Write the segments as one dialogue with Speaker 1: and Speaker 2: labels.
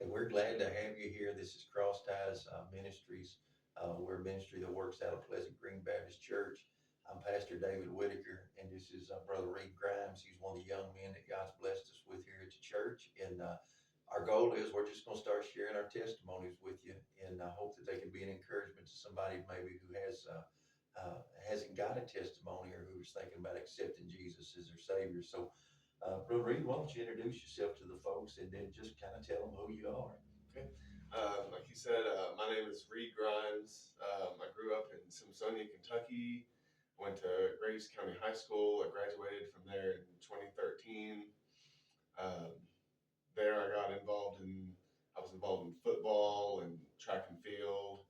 Speaker 1: And we're glad to have you here. This is Crossties Ministries. We're a ministry that works out of Pleasant Green Baptist Church. I'm Pastor David Whitaker, and this is Brother Reed Grimes. He's one of the young men that God's blessed us with here at the church. And our goal is we're just going to start sharing our testimonies with you, and I hope that they can be an encouragement to somebody maybe who hasn't got a testimony or who's thinking about accepting Jesus as their Savior. So Brother Reed, why don't you introduce yourself to the folks and then just kind of tell them who you are?
Speaker 2: Okay. Like you said, my name is Reed Grimes. I grew up in Simpsonia, Kentucky. Went to Graves County High School. I graduated from there in 2013. Um, there I was involved in football and track and field.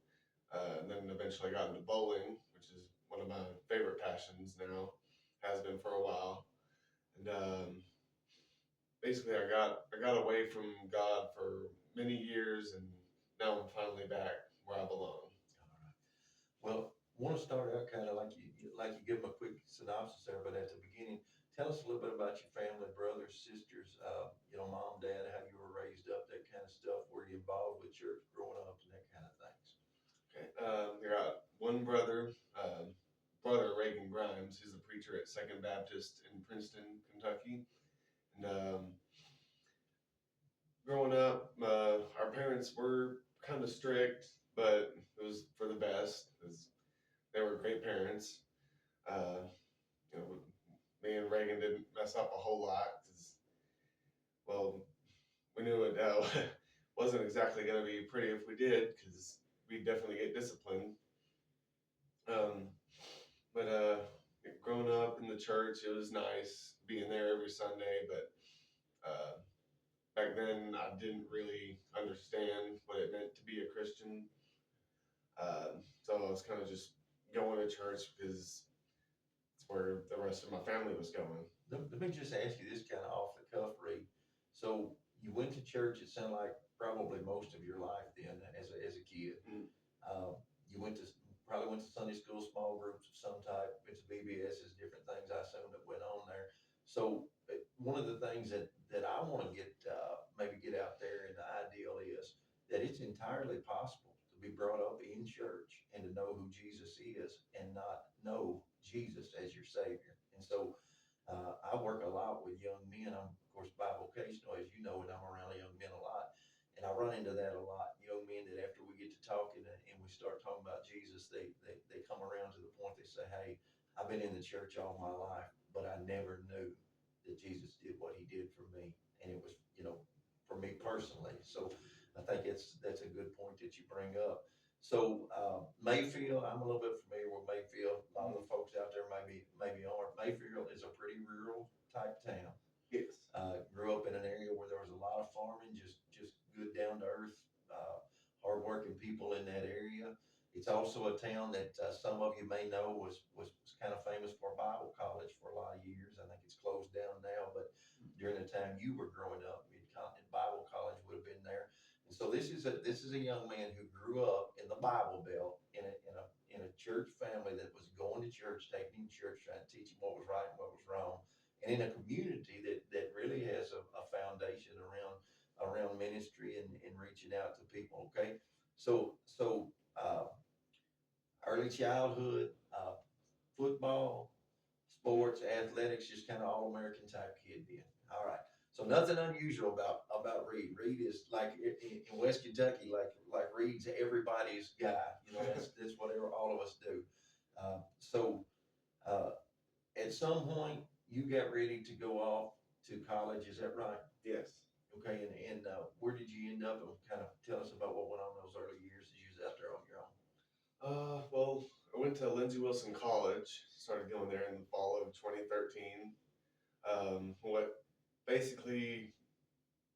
Speaker 2: And then eventually got into bowling, which is one of my favorite passions now, has been for a while. And basically I got away from God for many years, and now I'm finally back where I belong.
Speaker 1: All right. Well, I want to start out kind of like you give them a quick synopsis there, but at the beginning, tell us a little bit about your family, brothers, sisters, mom, dad, how you were raised up, that kind of stuff. Were you involved with church growing up and that kind of things?
Speaker 2: Okay. I got one brother, brother Reagan Grimes. He's a preacher at Second Baptist in Princeton, Kentucky. And growing up, our parents were kind of strict, but it was for the best because they were great parents. Uh, me and Reagan didn't mess up a whole lot because, well, we knew it wasn't exactly going to be pretty if we did, because we'd definitely get disciplined. Um, but growing up in the church, it was nice being there every Sunday, but uh, back then I didn't really understand what it meant to be a Christian. So I was kind of just going to church because it's where the rest of my family was going.
Speaker 1: Let me just ask you this kind of off the cuff, Reed. So you went to church, it sounded like probably most of your life then as a kid.
Speaker 2: Mm.
Speaker 1: You probably went to Sunday school, small groups of some type, went to VBSs, different things I assume that went on there. So one of the things that I want to get maybe get out there, and the ideal is that it's entirely possible to be brought up in church and to know who Jesus is and not know Jesus as your Savior. And so I work a lot with young men. I'm, of course, bivocational, as you know, and I'm around young men a lot. And I run into that a lot. Young men that after we get to talking and we start talking about Jesus, they come around to the point they say, hey, I've been in the church all my life, but I never knew that Jesus did what he did for me. And it was, for me personally. So I think that's a good point that you bring up. So Mayfield, I'm a little bit familiar with Mayfield. A lot of the folks out there maybe aren't. Mayfield is a pretty rural type town.
Speaker 2: Yes.
Speaker 1: Grew up in an area where there was a lot of farming, just good down to earth, hardworking people in that area. It's also a town that some of you may know was kind of famous for Bible college for a lot of years. I think it's closed down now, but during the time you were growing up, Mid-Continent Bible College would have been there. And so this is a young man who grew up in the Bible Belt in a church family that was going to church, taking him to church, trying to teach him what was right and what was wrong, and in a community that really has a foundation around ministry and reaching out to people. Okay, so early childhood, football, sports, athletics, just kind of all American type kid then. All right. So nothing unusual about Reed. Reed is like in West Kentucky, like Reed's everybody's guy. That's what all of us do. So uh, at some point you got ready to go off to college. Is that right?
Speaker 2: Yes.
Speaker 1: Okay. And where did you end up? And kind of tell us about what went on those early years as you was out there on your own.
Speaker 2: Well, I went to Lindsey Wilson College. Started going there in the fall of 2013. What basically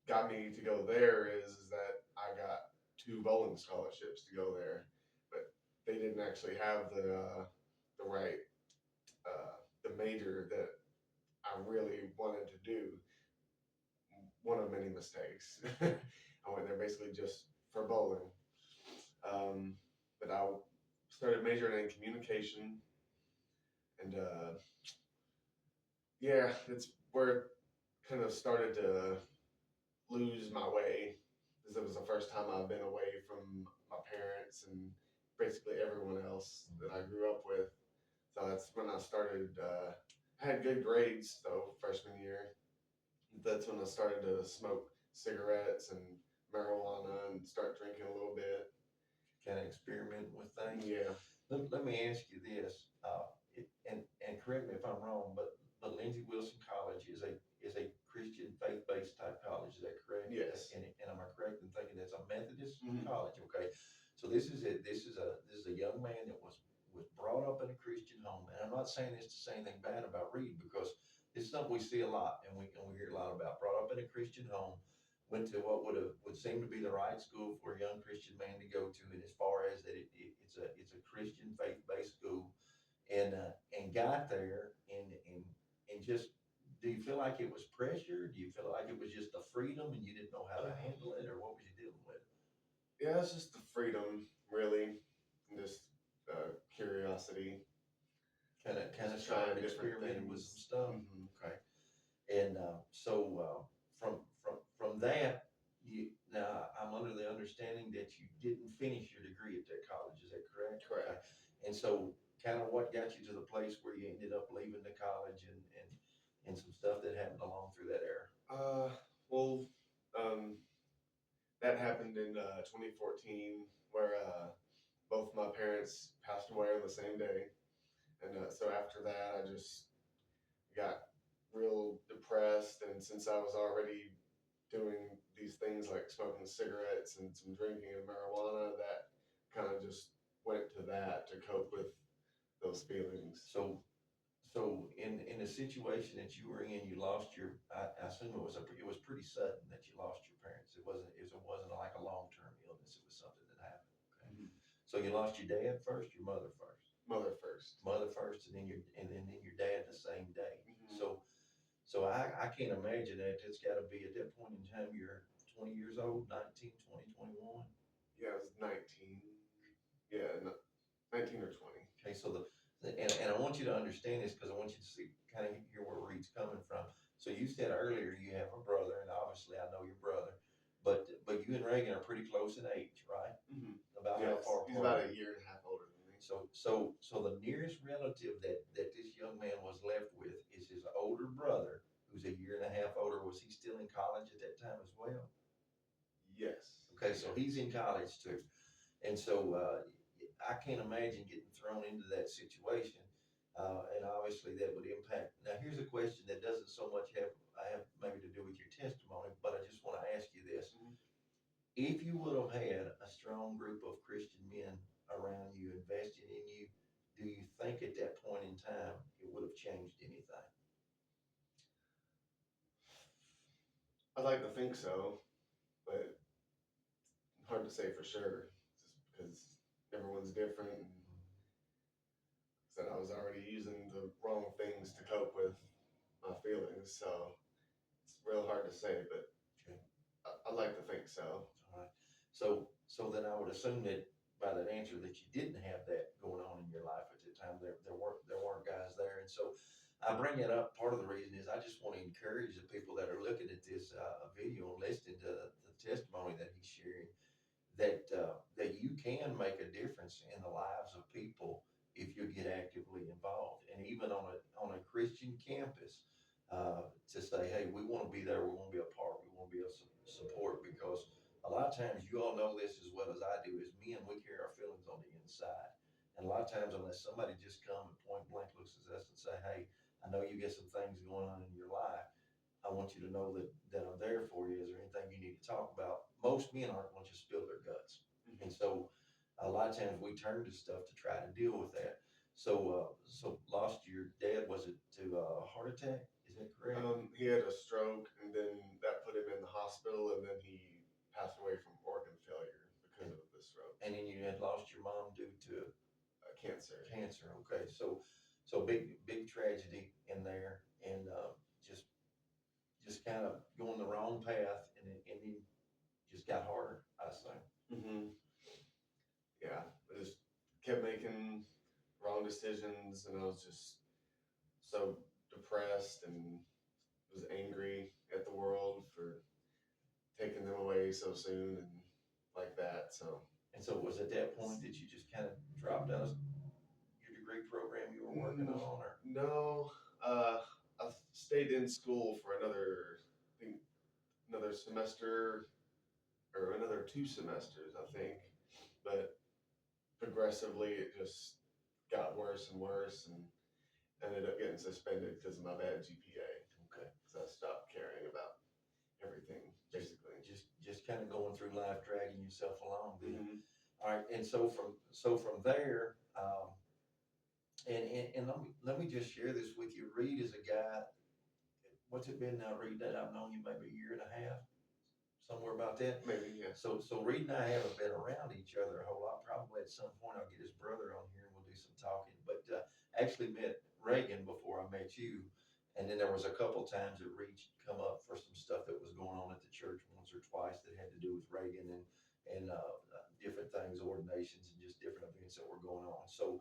Speaker 2: got me to go there is that I got two bowling scholarships to go there, but they didn't actually have the right the major that I really wanted to do. One of many mistakes. I went there basically just for bowling. But I started majoring in communication, and yeah, it's where it kind of started to lose my way, because it was the first time I've been away from my parents and basically everyone else that I grew up with. So that's when I started. Had good grades though freshman year. That's when I started to smoke cigarettes and marijuana and start drinking a little bit.
Speaker 1: Kind of experiment with things.
Speaker 2: Yeah.
Speaker 1: Let me ask you this, and correct me if I'm wrong, but Lindsey Wilson College is a Christian faith-based type college. Is that correct?
Speaker 2: Yes.
Speaker 1: And am I correct in thinking that's a Methodist
Speaker 2: Mhm.
Speaker 1: college? Okay, so this is a young man that was brought up in a Christian home, and I'm not saying this to say anything bad about Reed because it's something we see a lot and we hear a lot about. Brought up in a Christian home, went to what would seem to be the right school for a young Christian man to go to, and as far as that it's a Christian faith based school, and got there and just do you feel like it was pressure? Do you feel like it was just the freedom and you didn't know how to handle it, or what was you dealing with?
Speaker 2: Yeah, it's just the freedom, really, and just curiosity,
Speaker 1: Kind of
Speaker 2: just trying
Speaker 1: started
Speaker 2: different
Speaker 1: experimenting with some
Speaker 2: things.
Speaker 1: stuff. Okay, and from that, you now I'm under the understanding that you didn't finish your degree at that college. Is that correct? Okay.
Speaker 2: Correct.
Speaker 1: And so, kind of what got you to the place where you ended up leaving the college and some stuff that happened along through that era?
Speaker 2: Well, um, that happened in 2014, where both my parents passed away on the same day, and so after that, I just got real depressed. And since I was already doing these things like smoking cigarettes and some drinking of marijuana, that kind of just went to that to cope with those feelings.
Speaker 1: So in the situation that you were in, you lost your. I assume it was pretty sudden that you lost your parents. It wasn't like a long-term illness. It was something that happened. Okay.
Speaker 2: Mhm.
Speaker 1: So you lost your dad first, your mother first.
Speaker 2: Mother first.
Speaker 1: Mother first, and then your dad the same day.
Speaker 2: Mhm.
Speaker 1: So I can't imagine that. It's got to be at that point in time you're 20 years old, 19, 20, 21.
Speaker 2: Yeah, it was 19. Yeah, 19 or 20.
Speaker 1: Okay, so and I want you to understand this because I want you to see kind of hear where Reed's coming from. So you said earlier you have a brother, and obviously I know your brother, but you and Reagan are pretty close in age, right?
Speaker 2: Mm-hmm.
Speaker 1: About
Speaker 2: Yes,
Speaker 1: how far
Speaker 2: he's
Speaker 1: apart?
Speaker 2: about a year and a half older than me.
Speaker 1: So the nearest relative that this young man was left with is his older brother, who's a year and a half older. Was he still in college at that time as well?
Speaker 2: Yes.
Speaker 1: Okay, so he's in college too, and so I can't imagine getting thrown into that situation, and obviously that would impact. Now, here's a question that doesn't so much have maybe to do with your testimony, but I just want to ask you this:
Speaker 2: Mhm.
Speaker 1: if you would have had a strong group of Christian men around you investing in you, do you think at that point in time it would have changed anything?
Speaker 2: I'd like to think so, but hard to say for sure, just because everyone's different. And said I was already using the wrong things to cope with my feelings, so it's real hard to say, but
Speaker 1: Okay.
Speaker 2: I'd like to think so.
Speaker 1: All right. So then I would assume that by that answer that you didn't have that going on in your life at the time. There weren't guys there, and so I bring it up. Part of the reason is I just want to encourage the people that are looking at this video and listening to the testimony that he's sharing that you can make a difference in the lives of people if you get actively involved, and even on a Christian campus, to say, hey, we want to be there, we want to be a part, we want to be a support, because a lot of times you all know this as well as I do. As men, we carry our feelings on the inside, and a lot of times unless somebody just come and point blank looks at us and say, hey, I know you get some things going on in your life. I want you to know that I'm there for you. Is there anything you need to talk about? Most men aren't going to just spill their guts. And so a lot of times we turn to stuff to try to deal with that. So lost your dad, was it to a heart attack? Is that correct?
Speaker 2: He had a stroke, and then that put him in the hospital, and then he passed away from organ failure because of the stroke.
Speaker 1: And then you had lost your mom due to
Speaker 2: Cancer.
Speaker 1: Cancer. Okay, so big tragedy in there, and just kind of going the wrong path, and then just got harder, I assume.
Speaker 2: Mm-hmm. Yeah, I just kept making wrong decisions, and I was just so depressed and was angry at the world for taking taking them away so soon and like that. So
Speaker 1: And so was at that point that you just kind of dropped out of your degree program you were working on, or?
Speaker 2: no, I stayed in school for another, I think, another semester or another 2 semesters, I think. But progressively, it just got worse and worse, and ended up getting suspended because of my bad GPA.
Speaker 1: Okay.
Speaker 2: So I stopped caring about everything, basically.
Speaker 1: Just kind of going through life, dragging yourself along then.
Speaker 2: Mm-hmm.
Speaker 1: All right, and so from there, and let me just share this with you. Reed is a guy. What's it been now, Reed? That I've known you maybe a year and a half, somewhere about that.
Speaker 2: Maybe, yeah.
Speaker 1: So Reed and I haven't been around each other a whole lot. Probably at some point I'll get his brother on here and we'll do some talking. But actually met Reagan before I met you, and then there was a couple times that Reed come up for some stuff that was going on at the church once or twice that had to do with Reagan and different things, ordinations, and just different events that were going on. So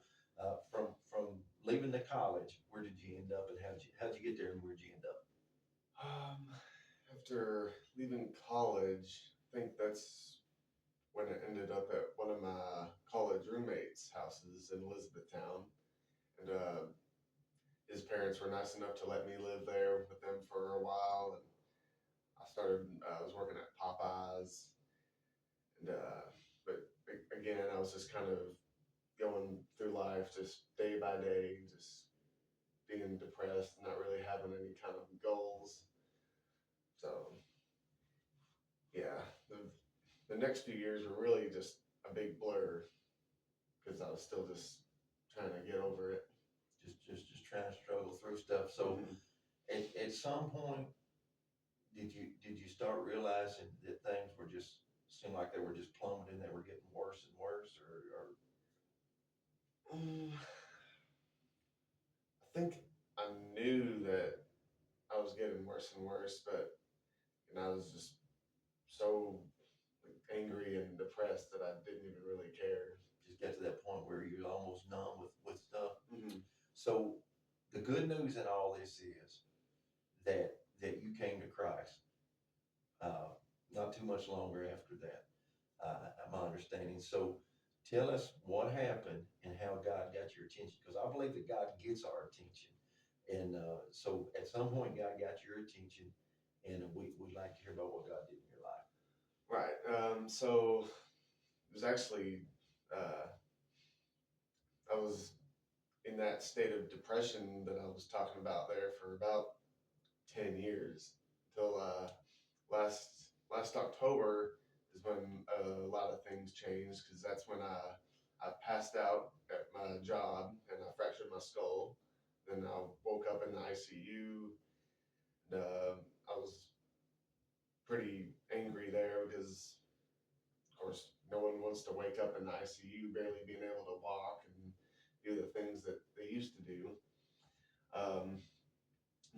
Speaker 1: from leaving the college, where did you end up, and how'd you get there, and where'd you end up?
Speaker 2: After leaving college, I think that's when I ended up at one of my college roommates' houses in Elizabethtown. And his parents were nice enough to let me live there with them for a while. And I was working at Popeyes. And, but again, I was just kind of going through life just day by day, just being depressed, not really having any kind of goals. So yeah, the next few years were really just a big blur because I was still just trying to get over it.
Speaker 1: Just trying to struggle through stuff. So
Speaker 2: Mhm.
Speaker 1: at some point, did you start realizing that things were just seemed like they were just plummeting, they were getting worse and worse, or
Speaker 2: Mm, I think I knew that I was getting worse and worse, but I was just so like, angry and depressed that I didn't even really care.
Speaker 1: just got to that point where you're almost numb with stuff?
Speaker 2: Mm-hmm.
Speaker 1: So the good news in all this is that you came to Christ not too much longer after that, my understanding. So tell us what happened and how God got your attention, because I believe that God gets our attention. And so at some point, God got your attention, and we'd like to hear about what God did in your life.
Speaker 2: Right. So it was actually uh, I was in that state of depression that I was talking about there for about 10 years until last October is when a lot of things changed because that's when I passed out at my job and I fractured my skull. Then I woke up in the ICU and I was pretty angry there because, of course, no one wants to wake up in the ICU barely being able to walk and do the things that they used to do. Um,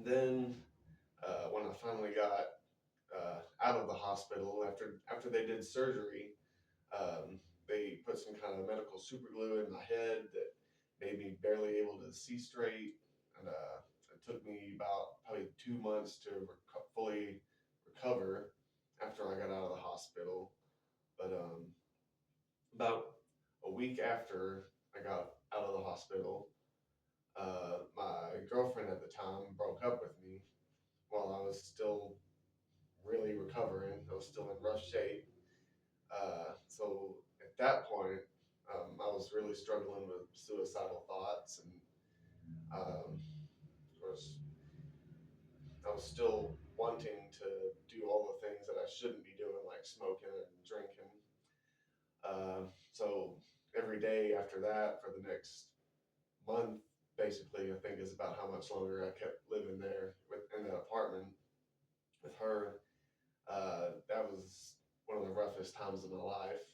Speaker 2: then when I finally got out of the hospital after they did surgery, they put some kind of medical super glue in my head that made me barely able to see straight, and it took me about probably 2 months to fully recover after I got out of the hospital. But about a week after I got out of the hospital, my girlfriend at the time broke up with me while I was still really recovering. I was still in rough shape. So at that point, I was really struggling with suicidal thoughts, and of course, I was still wanting to do all the things that I shouldn't be doing, like smoking and drinking. So every day after that, for the next month, basically, I think is about how much longer I kept living there in that apartment with her. That was one of the roughest times of my life.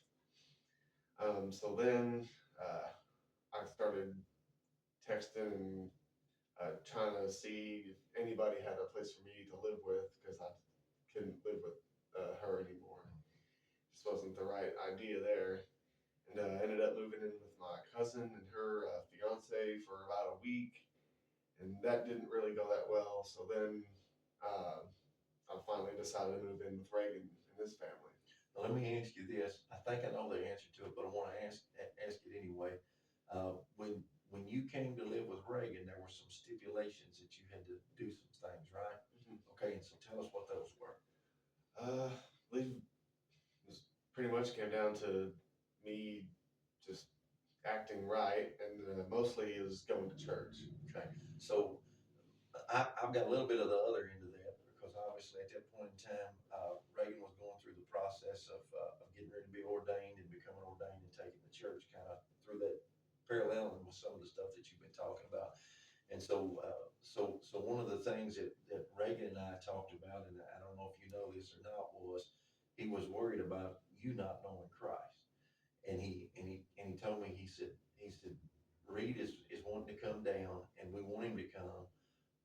Speaker 2: So then I started texting and trying to see if anybody had a place for me to live with because I couldn't live with her anymore. Just wasn't the right idea there. And ended up moving in with my cousin and her fiance for about a week. And that didn't really go that well. So then I finally decided to move in with Reagan and his
Speaker 1: let me ask you this. I think I know the answer to it, but I want to ask it anyway. When you came to live with Reagan, there were some stipulations that you had to do some things, right?
Speaker 2: Mhm.
Speaker 1: Okay, and so tell us what those were.
Speaker 2: I believe it was pretty much came down to me just acting right, and mostly it was going to church.
Speaker 1: Okay, so I've got a little bit of the other end of that because obviously at that point in time, Reagan was going through the process of getting ready to be ordained and becoming ordained and taking the church kind of through that paralleling with some of the stuff that you've been talking about. And so one of the things that Reagan and I talked about, and I don't know if you know this or not, was he was worried about you not knowing Christ. And he told me, he said Reed is wanting to come down and we want him to come,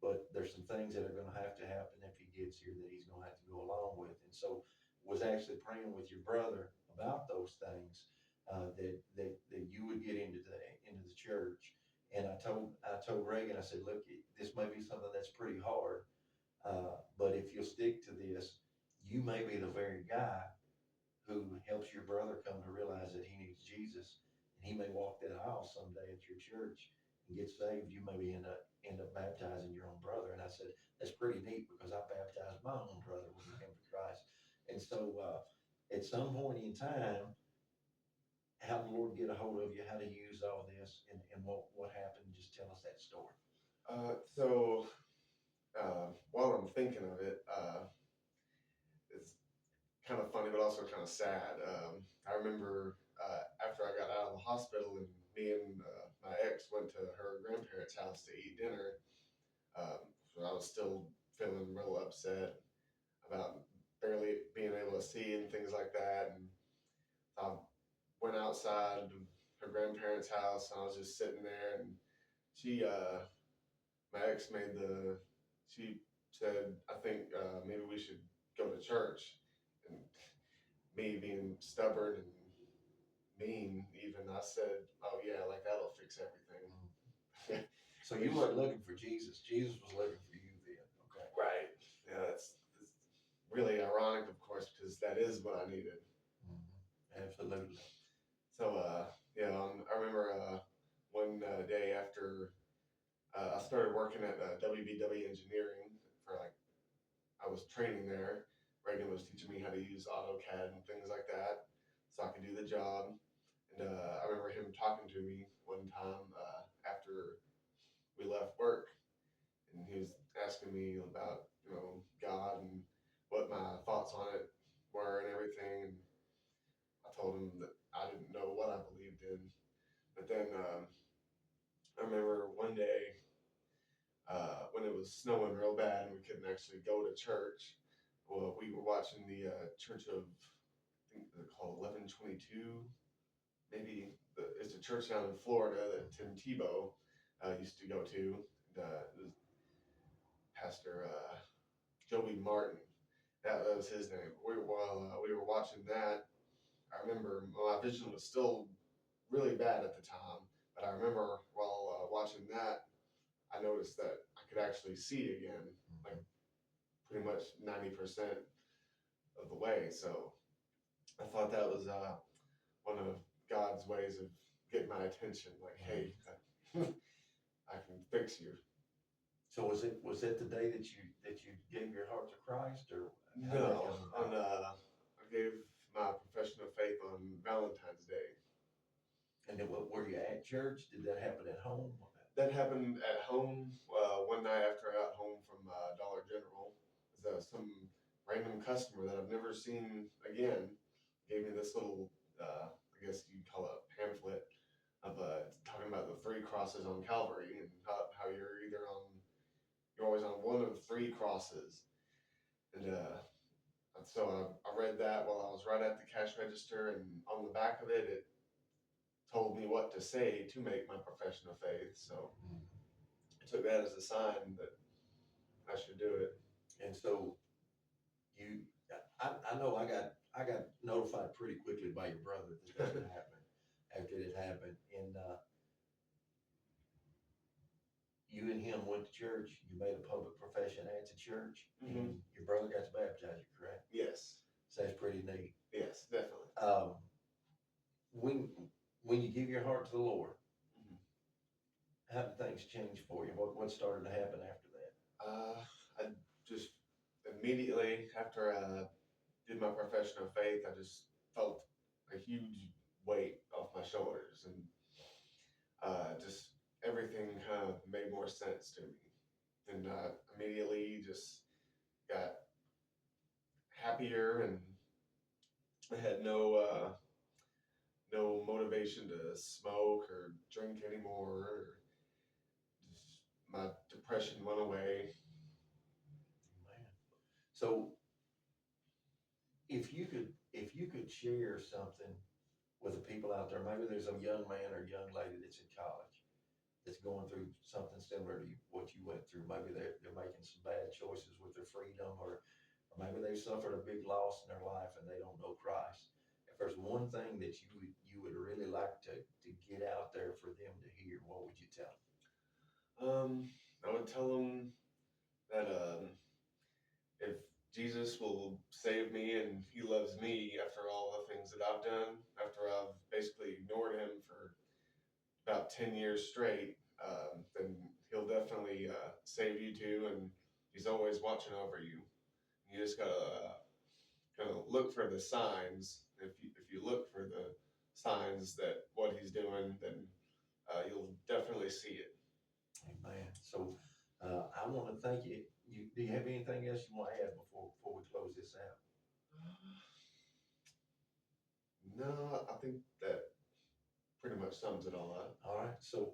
Speaker 1: but there's some things that are going to happen if he gets here that he's going to have to go along with. And so was actually praying with your brother about those things, that you would get into the church. And I told Reagan, I said, look, this may be something that's pretty hard, but if you'll stick to this, you may be the very guy who helps your brother come to realize that he needs Jesus, and he may walk that aisle someday at your church and get saved. You maybe end up baptizing your own brother. And I said, that's pretty neat because I baptized my own brother when he came to Christ. And so at some point in time, how the Lord get a hold of you, how to use all this, and what happened. Just tell us that story.
Speaker 2: So while I'm thinking of it, it's kind of funny, but also kind of sad. I remember after I got out of the hospital and me and my ex went to her grandparents' house to eat dinner. So I was still feeling real upset about barely being able to see and things like that. And I went outside her grandparents' house and I was just sitting there. And she, my ex she said, I think maybe we should go to church. And me being stubborn and mean, even, I said, oh yeah, like that'll fix everything.
Speaker 1: So you weren't looking for Jesus. Jesus was looking for you then. Okay.
Speaker 2: Right. Yeah, it's really ironic, of course, because that is what I needed.
Speaker 1: Absolutely.
Speaker 2: So, yeah, I remember one day after I started working at WBW Engineering for like, I was training there. Reagan was teaching me how to use AutoCAD and things like that so I could do the job. And I remember him talking to me one time after we left work, and he was asking me about, God and what my thoughts on it were and everything. And I told him that I didn't know what I believed in. But then I remember one day when it was snowing real bad and we couldn't actually go to church. Well, we were watching the Church of, I think they're called 1122. Maybe it's a church down in Florida that Tim Tebow used to go to. It was Pastor Joby Martin. That was his name. While we were watching that, I remember my vision was still really bad at the time, but I remember while watching that, I noticed that I could actually see again, like pretty much 90% of the way. So I thought that was one of God's ways of getting my attention. Like, hey, I can fix you.
Speaker 1: So was it the day that you gave your heart to Christ, or how did that
Speaker 2: No,
Speaker 1: come about?
Speaker 2: I gave my profession of faith on Valentine's Day.
Speaker 1: And then were you at church? Did that happen at home?
Speaker 2: That happened at home one night after I got home from Dollar General. Some random customer that I've never seen again gave me this little, I guess you'd call it a pamphlet of talking about the three crosses on Calvary and how you're always on one of three crosses. And so I read that while I was right at the cash register, and on the back of it, it told me what to say to make my profession of faith. So I took that as a sign that I should do it.
Speaker 1: And so you, I know I got notified pretty quickly by your brother that that happened after it had happened, and you and him went to church. You made a public profession at the church, and your brother got to baptize you, correct?
Speaker 2: Yes.
Speaker 1: So that's pretty neat.
Speaker 2: Yes.
Speaker 1: um, when when you give your heart to the Lord,
Speaker 2: Mhm.
Speaker 1: how did things change for you? What started to happen after that?
Speaker 2: I just immediately after I did my profession of faith, I just felt a huge weight off my shoulders, and just everything kind of made more sense to me. And immediately just got happier, and I had no motivation to smoke or drink anymore. Or just my depression went away.
Speaker 1: Man. So if you could share something with the people out there, maybe there's a young man or young lady that's in college that's going through something similar to what you went through. Maybe they're making some bad choices with their freedom, or maybe they suffered a big loss in their life and they don't know Christ. If there's one thing that you would really like to get out there for them to hear, what would you tell
Speaker 2: I would tell them that if Jesus will save me and he loves me after all the things that I've done, after I've basically ignored him for about 10 years straight, then he'll definitely save you too. And he's always watching over you. You just gotta kind of look for the signs. If you look for the signs that what he's doing, then you'll definitely see it.
Speaker 1: them? Amen. So I want to thank you. Do you have anything else you want to add before we close this out?
Speaker 2: No, I think that pretty much sums it all up.
Speaker 1: All right. So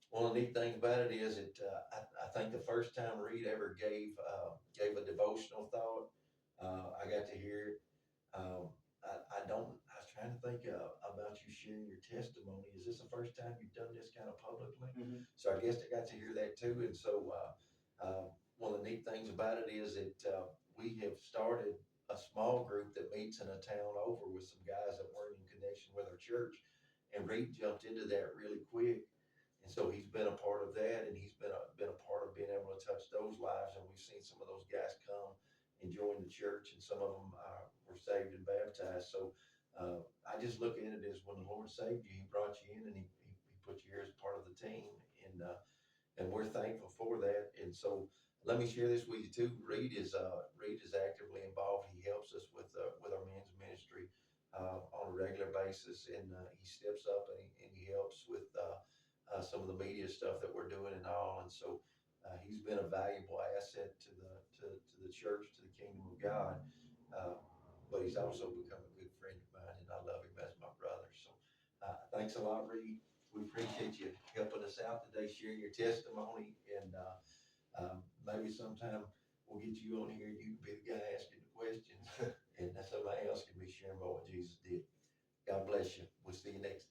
Speaker 1: one of the neat things about it is I think the first time Reed ever gave a devotional thought, I got to hear it. I don't. I was trying to think about you sharing your testimony. Is this the first time you've done this kind of publicly?
Speaker 2: Mm-hmm.
Speaker 1: So I guess I got to hear that too. And so one of the neat things about it is that we have started a small group that meets in a town over with some guys that weren't in connection with our church. And Reed jumped into that really quick. And so he's been a part of that, and he's been a part of being able to touch those lives. And we've seen some of those guys come and join the church, and some of them were saved and baptized. So I just look at it as when the Lord saved you, He brought you in, and he put you here as part of the team, and we're thankful for that. And so let me share this with you too. Reed is actively involved. He helps us with our men's ministry on a regular basis, and he steps up and he helps with some of the media stuff that we're doing and all. And so he's been a valuable asset to the church, to the kingdom of God. But he's also become a good friend of mine, and I love him as my brother. So thanks a lot, Reed. We appreciate you helping us out today, sharing your testimony, and maybe sometime we'll get you on here and you can be the guy asking the questions.